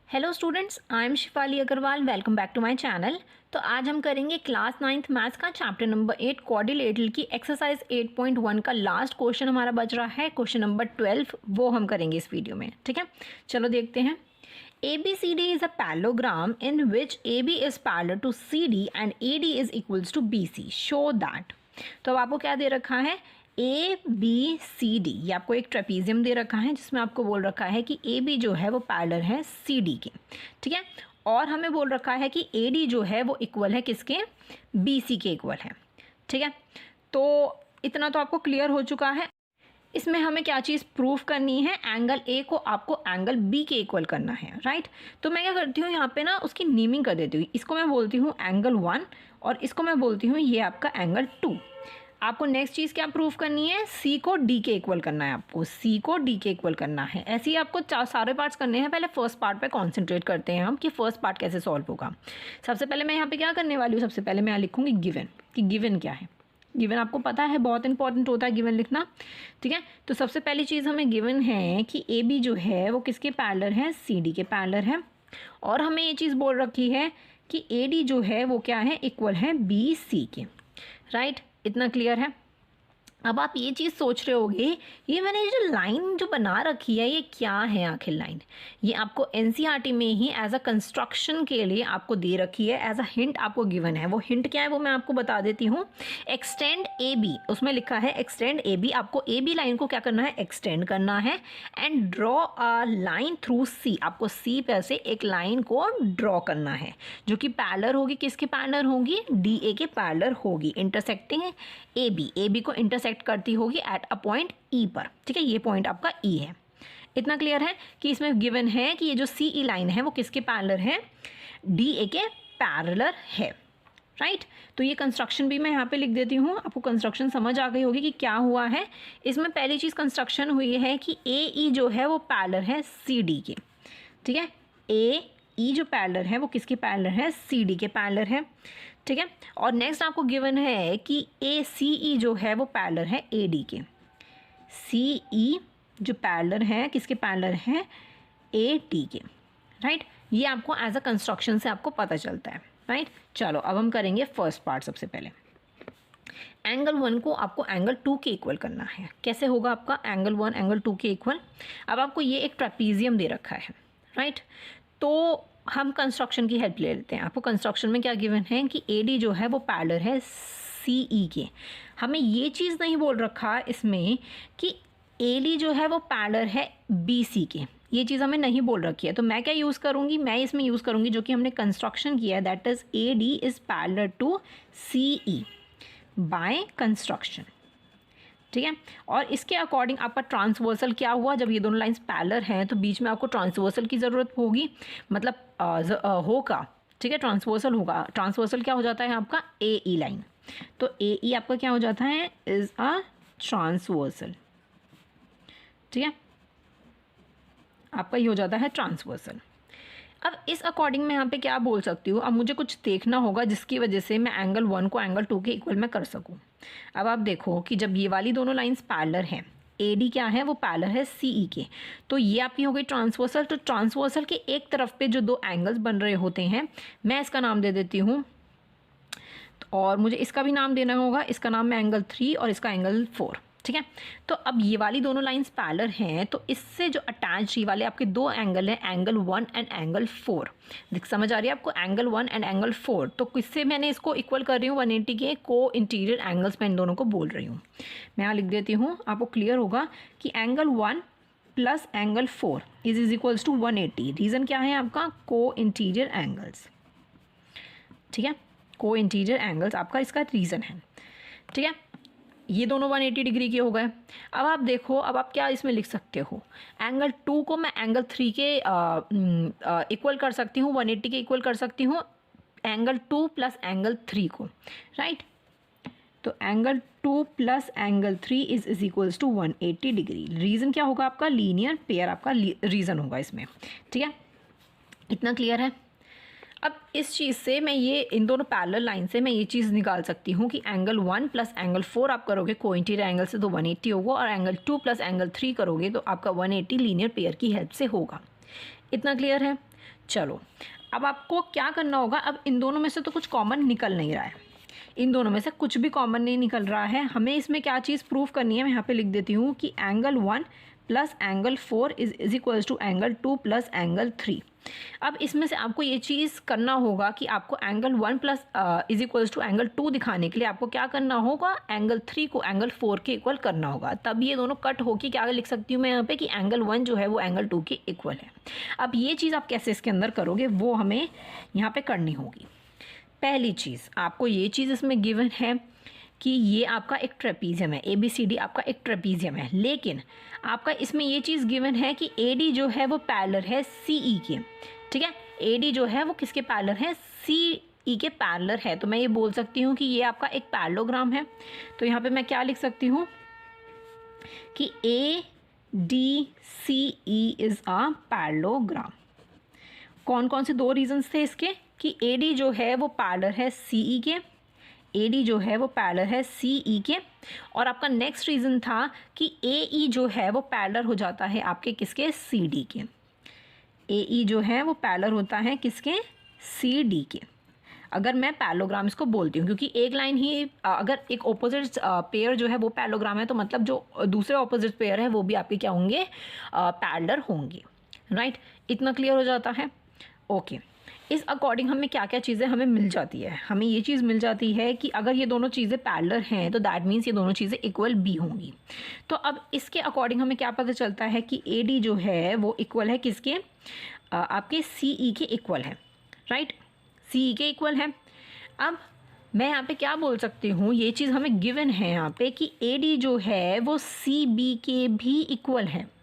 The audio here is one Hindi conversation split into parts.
Hello students, I am Shifali Agarwal. Welcome back to my channel. तो आज हम करेंगे क्लास 9th मैथ्स का चैप्टर नंबर 8 क्वाड्रिलेटरल की एक्सरसाइज 8.1 का लास्ट क्वेश्चन हमारा बच रहा है, क्वेश्चन नंबर 12। वो हम करेंगे इस वीडियो में। ठीक है, चलो देखते हैं। ABCD is a parallelogram in which AB is parallel to CD and AD is equals to BC. Show that. तो अब आपको क्या दे रखा है, ABCD, ये आपको एक ट्रेपीजियम दे रखा है जिसमें आपको बोल रखा है कि AB जो है वो पैरेलल है CD के। ठीक है, और हमें बोल रखा है कि AD जो है वो इक्वल है किसके, BC के इक्वल है। ठीक है, तो इतना तो आपको क्लियर हो चुका है। इसमें हमें क्या चीज़ प्रूफ करनी है, एंगल ए को आपको एंगल बी के इक्वल करना है, राइट। तो मैं क्या करती हूँ यहाँ पे ना उसकी नीमिंग कर देती हूँ। इसको मैं बोलती हूँ एंगल 1 और इसको मैं बोलती हूँ ये आपका एंगल 2। आपको नेक्स्ट चीज़ क्या प्रूफ करनी है, सी को डी के इक्वल करना है। आपको सी को डी के इक्वल करना है। ऐसे ही आपको सारे पार्ट्स करने हैं। पहले फर्स्ट पार्ट पे कॉन्सेंट्रेट करते हैं हम कि फर्स्ट पार्ट कैसे सॉल्व होगा। सबसे पहले मैं यहाँ पे क्या करने वाली हूँ, सबसे पहले मैं यहाँ लिखूँगी गिवन, कि गिवन क्या है। गिवन आपको पता है बहुत इंपॉर्टेंट होता है गिवन लिखना। ठीक है, तो सबसे पहली चीज़ हमें गिवन है कि ए बी जो है वो किसके पैरेलल है, सी डी के पैरेलल है। और हमें ये चीज़ बोल रखी है कि ए डी जो है वो क्या है, इक्वल है बी सी के। राइट, इतना क्लियर है। अब आप ये चीज़ सोच रहे होगे, ये मैंने जो लाइन जो बना रखी है ये क्या है आखिर लाइन। ये आपको एनसीईआरटी में ही एज अ कंस्ट्रक्शन के लिए आपको दे रखी है, एज अ हिंट आपको गिवन है। वो हिंट क्या है वो मैं आपको बता देती हूँ। एक्सटेंड ए बी, उसमें लिखा है एक्सटेंड ए बी। आपको ए बी लाइन को क्या करना है, एक्सटेंड करना है and draw a line through C. आपको सी पर से एक लाइन को ड्रॉ करना है जो कि पैरेलल होगी, किसके पैरेलल होगी, डी ए के पैरेलल होगी। इंटरसेक्टिंग ए बी को इंटरसेक्ट करती होगी एट अ पॉइंट ई पर। ठीक है, ये पॉइंट आपका ई है। इतना क्लियर है कि इसमें गिवन है कि ये जो सी ई लाइन है वो किसके पैरेलल है, डी ए के पैरेलल है। राइट, तो ये कंस्ट्रक्शन भी मैं यहाँ पे लिख देती हूँ। आपको कंस्ट्रक्शन समझ आ गई होगी कि क्या हुआ है। इसमें पहली चीज़ कंस्ट्रक्शन हुई है कि ए ई जो है वो पैरेलल है सी डी के। ठीक है, ए ई जो पैरेलल है वो किसके पैरेलल है, सी डी के पैरेलल है। ठीक है, और नेक्स्ट आपको गिवन है कि ए सी ई जो है वो पैरेलल है ए डी के। सी ई जो पैरेलल है किसके पैरेलल है, ए डी के। राइट, ये आपको एज अ कंस्ट्रक्शन से आपको पता चलता है। राइट, चलो अब हम करेंगे फर्स्ट पार्ट। सबसे पहले एंगल 1 को आपको एंगल 2 के इक्वल करना है। कैसे होगा आपका एंगल 1 एंगल 2 के इक्वल। अब आपको ये एक ट्रेपीजियम दे रखा है। राइट, तो हम कंस्ट्रक्शन की हेल्प ले लेते हैं। आपको कंस्ट्रक्शन में क्या गिवन है कि ए डी जो है वो पैरेलल है सी ई के। हमें ये चीज़ नहीं बोल रखा इसमें कि ए डी जो है वो पैरेलल है बी सी के। ये चीज़ हमें नहीं बोल रखी है। तो मैं क्या यूज़ करूँगी, मैं इसमें यूज़ करूँगी जो कि हमने कंस्ट्रक्शन किया है, that is A D is parallel to C E by construction. ठीक है, और इसके अकॉर्डिंग आपका ट्रांसवर्सल क्या हुआ, जब ये दोनों लाइंस पैरेलल हैं तो बीच में आपको ट्रांसवर्सल की ज़रूरत होगी, मतलब होगा। ठीक है, ट्रांसवर्सल होगा। ट्रांसवर्सल क्या हो जाता है आपका, ए ई लाइन। तो ए ई आपका क्या हो जाता है, इज़ अ ट्रांसवर्सल। ठीक है, आपका ये हो जाता है ट्रांसवर्सल। अब इस अकॉर्डिंग मैं यहाँ पे क्या बोल सकती हूँ, अब मुझे कुछ देखना होगा जिसकी वजह से मैं एंगल 1 को एंगल 2 के इक्वल में कर सकूँ। अब आप देखो कि जब ये वाली दोनों लाइंस पैरेलल हैं, ए डी क्या है वो पैरेलल है सी ई के, तो ये आपकी हो गई ट्रांसवर्सल। तो ट्रांसवर्सल के एक तरफ पे जो दो एंगल्स बन रहे होते हैं, मैं इसका नाम दे देती हूँ, और मुझे इसका भी नाम देना होगा। इसका नाम है एंगल 3 और इसका एंगल 4। ठीक है, तो अब ये वाली दोनों लाइंस पैरेलल हैं, तो इससे जो अटैच ये वाले आपके दो एंगल हैं, एंगल 1 एंड एंगल 4। देख समझ आ रही है आपको, एंगल 1 एंड एंगल 4। तो किससे मैंने इसको इक्वल कर रही हूँ, 180 के को इंटीरियर एंगल्स में इन दोनों को बोल रही हूँ। मैं यहाँ लिख देती हूँ, आपको क्लियर होगा कि angle 1 plus angle 4 is equals to 180। Reason क्या है आपका, को इंटीरियर एंगल्स। ठीक है, को इंटीरियर एंगल्स आपका इसका रीज़न है। ठीक है, ये दोनों 180 डिग्री के हो गए। अब आप देखो, अब आप क्या इसमें लिख सकते हो, एंगल 2 को मैं एंगल 3 के इक्वल कर सकती हूँ, 180 के इक्वल कर सकती हूँ एंगल 2 प्लस एंगल 3 को। राइट, तो angle 2 plus angle 3 is equals to 180 degree. Reason क्या होगा आपका, लीनियर पेयर आपका रीज़न होगा इसमें। ठीक है, इतना क्लियर है। अब इस चीज़ से मैं ये इन दोनों पैरेलल लाइन से मैं ये चीज़ निकाल सकती हूँ कि एंगल 1 प्लस एंगल 4 आप करोगे को इंटीरियर एंगल से तो 180 होगा, और एंगल 2 प्लस एंगल 3 करोगे तो आपका 180 लीनियर पेयर की हेल्प से होगा। इतना क्लियर है। चलो अब आपको क्या करना होगा, अब इन दोनों में से तो कुछ कॉमन निकल नहीं रहा है, इन दोनों में से कुछ भी कॉमन नहीं निकल रहा है। हमें इसमें क्या चीज़ प्रूव करनी है, मैं यहाँ पे लिख देती हूँ कि angle 1 plus angle 4 is equals to angle 2 plus angle 3। अब इसमें से आपको ये चीज़ करना होगा कि आपको angle 1 plus is equals to angle 2 दिखाने के लिए आपको क्या करना होगा, एंगल 3 को एंगल 4 के इक्वल करना होगा। तब ये दोनों कट होकर क्या लिख सकती हूँ मैं यहाँ पे कि एंगल 1 जो है वो एंगल 2 के इक्वल है। अब ये चीज़ आप कैसे इसके अंदर करोगे वो हमें यहाँ पे करनी होगी। पहली चीज़ आपको ये चीज़ इसमें गिवन है कि ये आपका एक ट्रेपीजियम है, ABCD आपका एक ट्रेपीजियम है, लेकिन आपका इसमें ये चीज़ गिवन है कि AD जो है वो पैरेलल है CE के। ठीक है, AD जो है वो किसके पैरेलल है, CE के पैरेलल है। तो मैं ये बोल सकती हूँ कि ये आपका एक पैरेललोग्राम है। तो यहाँ पे मैं क्या लिख सकती हूँ कि ADCE इज़ अ पैरेललोग्राम। कौन कौन से दो रीजंस थे इसके, कि AD जो है वो पैरेलल है CE के, AD जो है वो पैरेलल है CE के, और आपका नेक्स्ट रीज़न था कि AE जो है वो पैरेलल हो जाता है आपके किसके, CD के। AE जो है वो पैरेलल होता है किसके, CD के। अगर मैं पैरेललोग्राम इसको बोलती हूँ, क्योंकि एक लाइन ही अगर एक ऑपोजिट पेयर जो है वो पैरेललोग्राम है, तो मतलब जो दूसरे ऑपोजिट पेयर है वो भी आपके क्या होंगे, पैरेलल होंगे। राइट, इतना क्लियर हो जाता है। ओके, इस अकॉर्डिंग हमें क्या क्या चीज़ें हमें मिल जाती है, हमें ये चीज़ मिल जाती है कि अगर ये दोनों चीज़ें पैरेलल हैं तो दैट मीन्स ये दोनों चीज़ें इक्वल भी होंगी। तो अब इसके अकॉर्डिंग हमें क्या पता चलता है कि AD जो है वो इक्वल है किसके, आपके CE के इक्वल है। राइट, CE के इक्वल है। अब मैं यहाँ पे क्या बोल सकती हूँ, ये चीज़ हमें गिवन है यहाँ पे कि AD जो है वो CB के भी इक्वल है।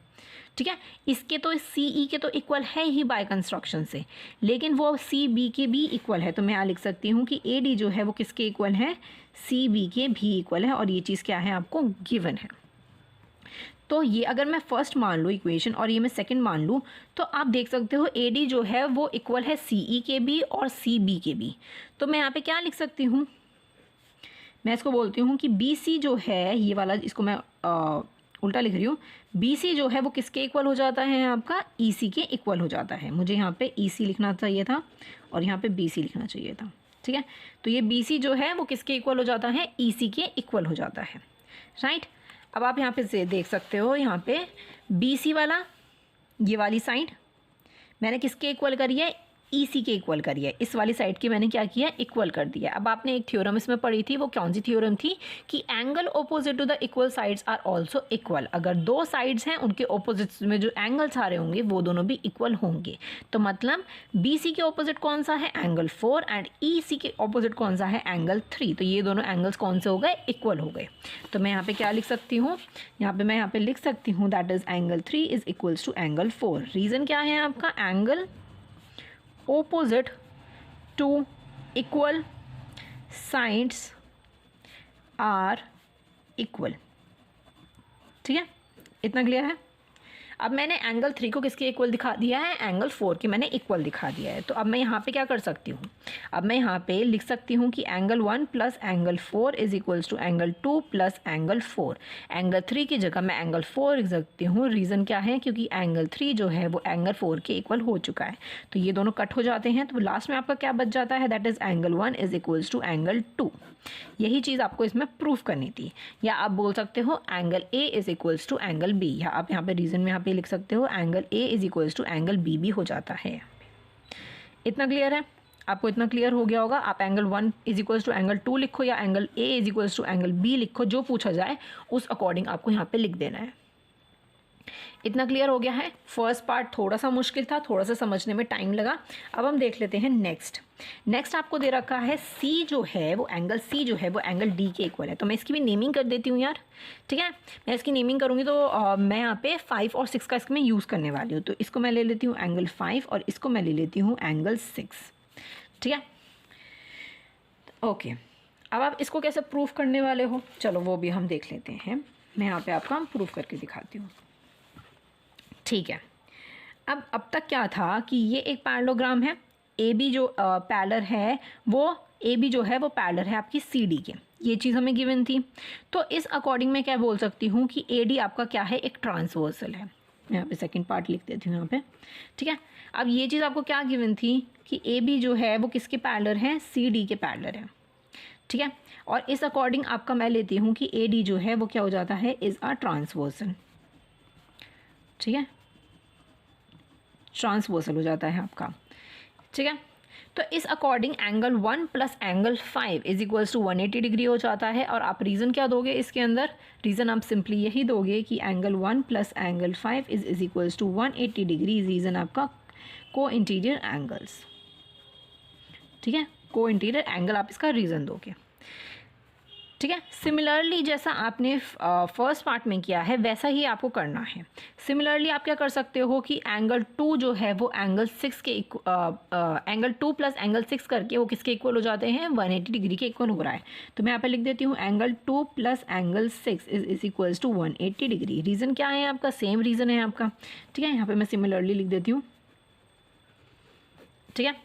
ठीक है, इसके तो CE के तो इक्वल है ही बाय कंस्ट्रक्शन से, लेकिन वो CB के भी इक्वल है। तो मैं यहाँ लिख सकती हूँ कि AD जो है वो किसके इक्वल है, CB के भी इक्वल है, और ये चीज़ क्या है आपको गिवन है। तो ये अगर मैं फर्स्ट मान लूँ इक्वेशन और ये मैं सेकंड मान लूँ, तो आप देख सकते हो AD जो है वो इक्वल है CE के भी और CB के भी। तो मैं यहाँ पे क्या लिख सकती हूँ, मैं इसको बोलती हूँ कि BC जो है ये वाला, इसको मैं उल्टा लिख रही हूँ, BC जो है वो किसके इक्वल हो जाता है, आपका EC के इक्वल हो जाता है। मुझे यहाँ पे EC लिखना चाहिए था और यहाँ पे BC लिखना चाहिए था। ठीक है, तो ये BC जो है वो किसके इक्वल हो जाता है, EC के इक्वल हो जाता है। राइट, अब आप यहाँ पे देख सकते हो, यहाँ पे BC वाला ये वाली साइड मैंने किसके इक्वल करी है, EC के इक्वल करी है। इस वाली साइड की मैंने क्या किया, इक्वल कर दिया। अब आपने एक थ्योरम इसमें पढ़ी थी, वो कौन सी थ्योरम थी, कि angle opposite to the equal sides are also equal. अगर दो साइड्स हैं उनके ऑपोजिट्स में जो एंगल्स आ रहे होंगे वो दोनों भी इक्वल होंगे। तो मतलब BC के ऑपोजिट कौन सा है, एंगल 4, एंड EC के ऑपोजिट कौन सा है, एंगल 3। तो ये दोनों एंगल्स कौन से हो गए, इक्वल हो गए। तो मैं यहाँ पे क्या लिख सकती हूँ, मैं यहाँ पे लिख सकती हूँ that is angle 3 is equals to angle 4। Reason क्या है आपका, angle opposite to equal sides are equal। ठीक है, इतना क्लियर है। अब मैंने एंगल 3 को किसके इक्वल दिखा दिया है, एंगल 4 के मैंने इक्वल दिखा दिया है। तो अब मैं यहाँ पे क्या कर सकती हूँ, अब मैं यहाँ पे लिख सकती हूँ कि angle 1 plus angle 4 is equals to angle 2 plus angle 4। Angle 3 की जगह मैं एंगल 4 लिख सकती हूँ। रीज़न क्या है, क्योंकि एंगल 3 जो है वो एंगल 4 के इक्वल हो चुका है। तो ये दोनों कट हो जाते हैं, तो लास्ट में आपका क्या बच जाता है, that is angle 1 is equals to angle 2। यही चीज़ आपको इसमें प्रूफ करनी थी। या आप बोल सकते हो angle A is equals to angle B, या आप यहाँ पे रीज़न में यहाँ पे लिख सकते हो angle A is equals to angle B भी हो जाता है। इतना क्लियर है, आपको इतना क्लियर हो गया होगा। आप angle 1 is equals to angle 2 लिखो या angle A is equals to angle B लिखो, जो पूछा जाए उस अकॉर्डिंग आपको यहाँ पे लिख देना है। इतना क्लियर हो गया है। फर्स्ट पार्ट थोड़ा सा मुश्किल था, थोड़ा सा समझने में टाइम लगा। अब हम देख लेते हैं नेक्स्ट आपको दे रखा है C जो है वो एंगल C जो है वो एंगल D के इक्वल है। तो मैं इसकी भी नेमिंग कर देती हूँ यार। ठीक है, मैं इसकी नेमिंग करूँगी तो मैं यहाँ पे 5 और 6 का इसमें यूज़ करने वाली हूँ। तो इसको मैं ले लेती हूँ एंगल 5 और इसको मैं ले लेती हूँ एंगल 6। ठीक है, ओके। अब आप इसको कैसे प्रूफ करने वाले हो, चलो वो भी हम देख लेते हैं। मैं यहाँ पे आपका प्रूफ करके दिखाती हूँ। ठीक है, अब तक क्या था कि ये एक पैरेललोग्राम है। AB जो पैरेलल है वो AB जो है वो पैरेलल है आपकी CD के, ये चीज़ हमें गिवन थी। तो इस अकॉर्डिंग मैं क्या बोल सकती हूँ कि AD आपका क्या है, एक ट्रांसवर्सल है। मैं यहाँ पे सेकंड पार्ट लिख देती हूँ यहाँ पे। ठीक है, अब ये चीज़ आपको क्या गिवन थी कि ए बी जो है वो किसके पैरेलल है, सी डी के पैरेलल है, ठीक है। और इस अकॉर्डिंग आपका मैं लेती हूँ कि ए डी जो है वो क्या हो जाता है, इज़ अ ट्रांसवर्सल, ठीक है, ट्रांसवर्सल हो जाता है आपका, ठीक है। तो इस according angle 1 plus angle 5 is equals to 180 degree हो जाता है। और आप रीज़न क्या दोगे इसके अंदर, रीज़न आप सिंपली यही दोगे कि angle 1 plus angle 5 is equals to 180 degree, reason आपका को इंटीरियर एंगल्स, ठीक है, को इंटीरियर एंगल आप इसका रीज़न दोगे, ठीक है। सिमिलरली जैसा आपने फर्स्ट पार्ट में किया है वैसा ही आपको करना है। सिमिलरली आप क्या कर सकते हो कि एंगल 2 जो है वो एंगल 6 के एंगल 2 प्लस एंगल 6 करके वो किसके इक्वल हो जाते हैं, 180 डिग्री के इक्वल हो रहा है। तो मैं यहाँ पे लिख देती हूँ angle 2 plus angle 6 is equals to 180 degree. Reason क्या है आपका, सेम रीज़न है आपका, ठीक है। यहाँ पर मैं सिमिलरली लिख देती हूँ, ठीक है।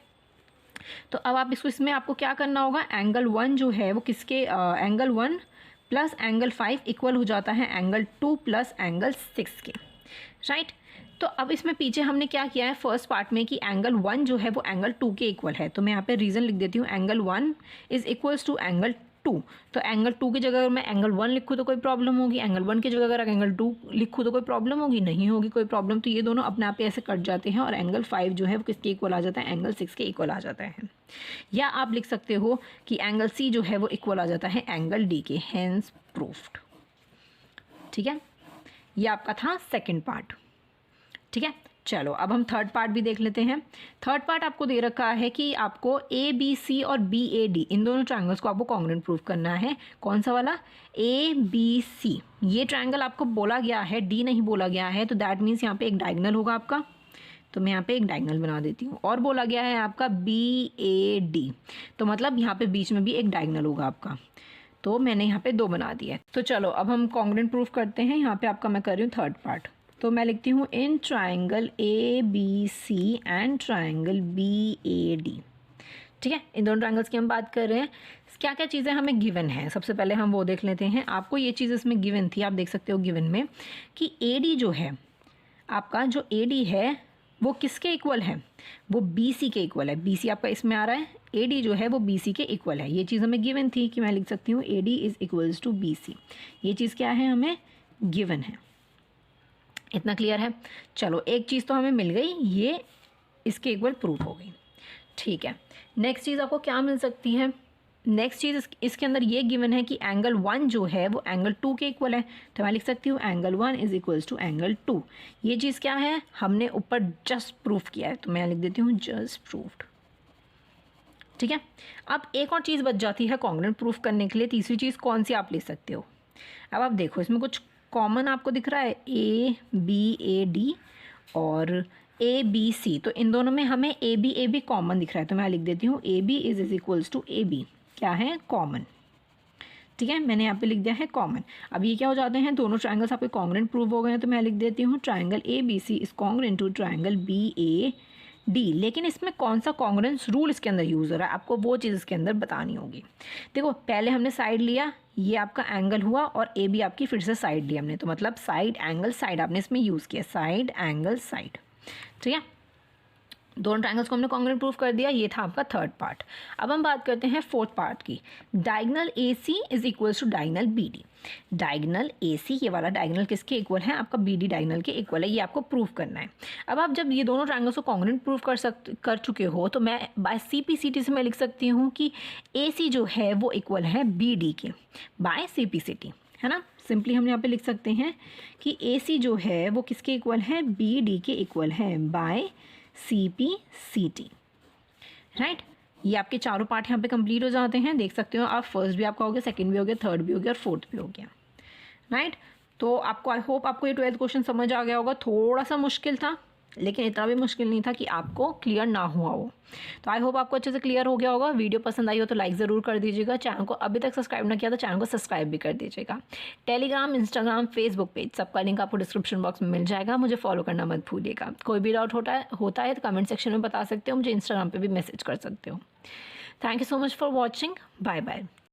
तो अब आप इसमें आपको क्या करना होगा, एंगल 1 जो है वो किसके, एंगल 1 प्लस एंगल 5 इक्वल हो जाता है एंगल 2 प्लस एंगल 6 के, राइट। तो अब इसमें पीछे हमने क्या किया है फर्स्ट पार्ट में कि एंगल 1 जो है वो एंगल 2 के इक्वल है। तो मैं यहाँ पे रीज़न लिख देती हूँ, angle 1 is equals to angle 2। तो एंगल 2 की जगह अगर मैं एंगल 1 लिखूँ तो कोई प्रॉब्लम होगी, एंगल 1 की जगह अगर एंगल 2 लिखूँ तो कोई प्रॉब्लम होगी, नहीं होगी कोई प्रॉब्लम। तो ये दोनों अपने आप ऐसे कट जाते हैं और एंगल 5 जो है वो किसके इक्वल आ जाता है, एंगल 6 के इक्वल आ जाता है। या आप लिख सकते हो कि एंगल सी जो है वो इक्वल आ जाता है एंगल डी के, हेंस प्रूफ्ड, ठीक है। ये आपका था सेकंड पार्ट, ठीक है। चलो अब हम थर्ड पार्ट भी देख लेते हैं। थर्ड पार्ट आपको दे रखा है कि आपको ए बी सी और बी ए डी इन दोनों ट्रायंगल्स को आपको कॉन्ग्रुएंट प्रूफ करना है। कौन सा वाला, ए बी सी। ये ट्रायंगल आपको बोला गया है, डी नहीं बोला गया है, तो दैट मीन्स यहाँ पे एक डायगोनल होगा आपका। तो मैं यहाँ पे एक डायगोनल बना देती हूँ। और बोला गया है आपका बी ए डी, तो मतलब यहाँ पे बीच में भी एक डायगोनल होगा आपका। तो मैंने यहाँ पे 2 बना दिया है। तो चलो अब हम कॉन्ग्रुएंट प्रूफ करते हैं। यहाँ पे आपका मैं कर रही हूँ थर्ड पार्ट। तो मैं लिखती हूँ in triangle A B C and triangle B A D, ठीक है। इन दोनों ट्राइंगल्स की हम बात कर रहे हैं। क्या क्या चीज़ें हमें गिवन है, सबसे पहले हम वो देख लेते हैं। आपको ये चीज़ इसमें गिवन थी, आप देख सकते हो गिवन में कि ए डी जो है आपका, जो ए डी है वो किसके इक्वल है, वो बी सी के इक्वल है। बी सी आपका इसमें आ रहा है, ए डी जो है वो बी सी के इक्वल है। ये चीज़ हमें गिवन थी कि मैं लिख सकती हूँ A D is equals to B C. ये चीज़ क्या है, हमें गिवन है। इतना क्लियर है। चलो एक चीज़ तो हमें मिल गई, ये इसके इक्वल प्रूफ हो गई, ठीक है। नेक्स्ट चीज़ आपको क्या मिल सकती है, नेक्स्ट चीज़ इसके अंदर ये गिवन है कि एंगल 1 जो है वो एंगल 2 के इक्वल है। तो मैं लिख सकती हूँ angle 1 is equals to angle 2। ये चीज़ क्या है, हमने ऊपर जस्ट प्रूफ किया है, तो मैं लिख देती हूँ जस्ट प्रूफ्ड, ठीक है। अब एक और चीज़ बच जाती है कॉन्ग्रुएंट प्रूफ करने के लिए। तीसरी चीज़ कौन सी आप ले सकते हो। अब आप देखो इसमें कुछ कॉमन आपको दिख रहा है, ए बी ए डी और ए बी सी। तो इन दोनों में हमें ए बी कॉमन दिख रहा है। तो मैं लिख देती हूँ A B is equals to A B, क्या है, कॉमन, ठीक है। मैंने यहाँ पे लिख दिया है कॉमन। अब ये क्या हो जाते हैं, दोनों ट्रायंगल्स आपके कॉन्ग्रुएंट प्रूव हो गए हैं। तो मैं लिख देती हूँ triangle A B C is congruent to triangle B A D. लेकिन इसमें कौन सा कॉन्ग्रुएंस रूल इसके अंदर यूज़ हो रहा है, आपको वो चीज़ इसके अंदर बतानी होगी। देखो पहले हमने साइड लिया, ये आपका एंगल हुआ, और ए बी आपकी फिर से साइड लिया हमने, तो मतलब साइड एंगल साइड आपने इसमें यूज़ किया, साइड एंगल साइड, ठीक है। दोनों ट्रायंगल्स को हमने कॉन्ग्रुएंट प्रूफ कर दिया। ये था आपका थर्ड पार्ट। अब हम बात करते हैं फोर्थ पार्ट की। Diagonal A C is equals to diagonal B D. Diagonal A C, ये वाला डायगोनल किसके इक्वल है, आपका बी डी डायगोनल के इक्वल है। ये आपको प्रूफ करना है। अब आप जब ये दोनों ट्रायंगल्स को कॉन्ग्रुएंट प्रूफ कर चुके हो, तो मैं by C P C T से मैं लिख सकती हूँ कि ए सी जो है वो इक्वल है बी डी के by C P C T, है ना। सिंपली हम यहाँ पे लिख सकते हैं कि ए सी जो है वो किसके इक्वल है, बी डी के इक्वल है by C P C T, right. ये आपके चारों पार्ट यहाँ पे कंप्लीट हो जाते हैं। देख सकते हो आप, फर्स्ट भी आपका हो गया, सेकंड भी हो गया, थर्ड भी हो गया और फोर्थ भी हो गया, राइट। तो आपको, आई होप आपको ये 12th क्वेश्चन समझ आ गया होगा। थोड़ा सा मुश्किल था, लेकिन इतना भी मुश्किल नहीं था कि आपको क्लियर ना हुआ हो। तो आई होप आपको अच्छे से क्लियर हो गया होगा। वीडियो पसंद आई हो तो लाइक ज़रूर कर दीजिएगा। चैनल को अभी तक सब्सक्राइब ना किया तो चैनल को सब्सक्राइब भी कर दीजिएगा। टेलीग्राम, इंस्टाग्राम, फेसबुक पेज, सबका लिंक आपको डिस्क्रिप्शन बॉक्स में मिल जाएगा। मुझे फॉलो करना मत भूलिएगा। कोई भी डाउट होता है तो कमेंट सेक्शन में बता सकते हो, मुझे इंस्टाग्राम पर भी मैसेज कर सकते हो। Thank you so much for watching. Bye bye.